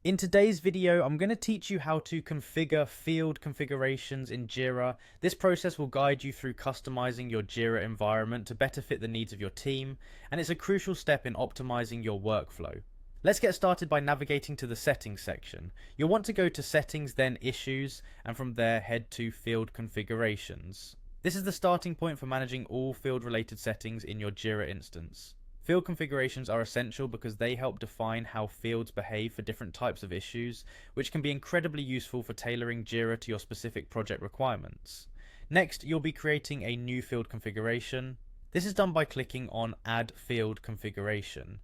In today's video, I'm going to teach you how to configure field configurations in Jira. This process will guide you through customizing your Jira environment to better fit the needs of your team, and it's a crucial step in optimizing your workflow. Let's get started by navigating to the settings section. You'll want to go to settings, then issues, and from there head to field configurations. This is the starting point for managing all field related settings in your Jira instance. Field configurations are essential because they help define how fields behave for different types of issues, which can be incredibly useful for tailoring Jira to your specific project requirements. Next, you'll be creating a new field configuration. This is done by clicking on Add Field Configuration.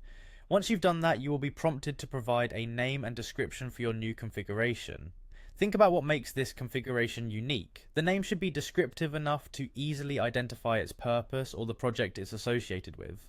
Once you've done that, you will be prompted to provide a name and description for your new configuration. Think about what makes this configuration unique. The name should be descriptive enough to easily identify its purpose or the project it's associated with.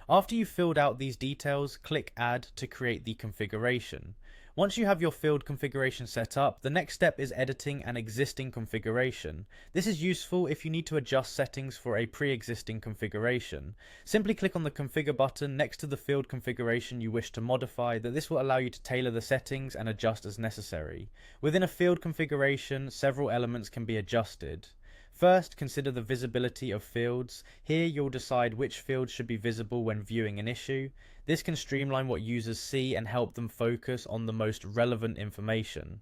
After you've filled out these details, click Add to create the configuration. Once you have your field configuration set up, the next step is editing an existing configuration. This is useful if you need to adjust settings for a pre-existing configuration. Simply click on the Configure button next to the field configuration you wish to modify. This will allow you to tailor the settings and adjust as necessary. Within a field configuration, several elements can be adjusted. First, consider the visibility of fields. Here you'll decide which fields should be visible when viewing an issue. This can streamline what users see and help them focus on the most relevant information.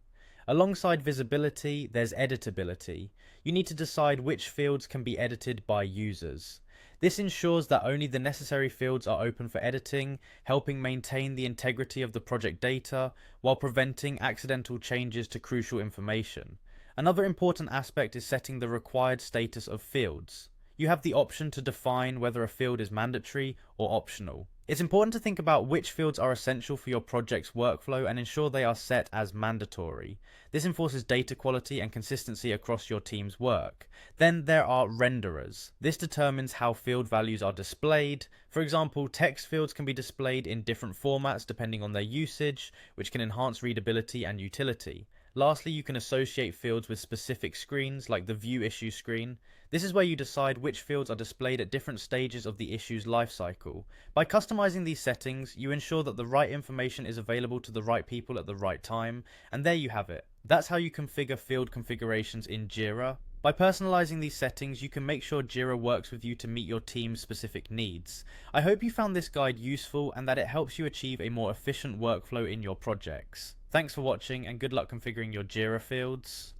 Alongside visibility, there's editability. You need to decide which fields can be edited by users. This ensures that only the necessary fields are open for editing, helping maintain the integrity of the project data while preventing accidental changes to crucial information. Another important aspect is setting the required status of fields. You have the option to define whether a field is mandatory or optional. It's important to think about which fields are essential for your project's workflow and ensure they are set as mandatory. This enforces data quality and consistency across your team's work. Then there are renderers. This determines how field values are displayed. For example, text fields can be displayed in different formats depending on their usage, which can enhance readability and utility. Lastly, you can associate fields with specific screens, like the View Issue screen. This is where you decide which fields are displayed at different stages of the issue's lifecycle. By customizing these settings, you ensure that the right information is available to the right people at the right time, and there you have it. That's how you configure field configurations in Jira. By personalizing these settings, you can make sure Jira works with you to meet your team's specific needs. I hope you found this guide useful and that it helps you achieve a more efficient workflow in your projects. Thanks for watching and good luck configuring your Jira fields.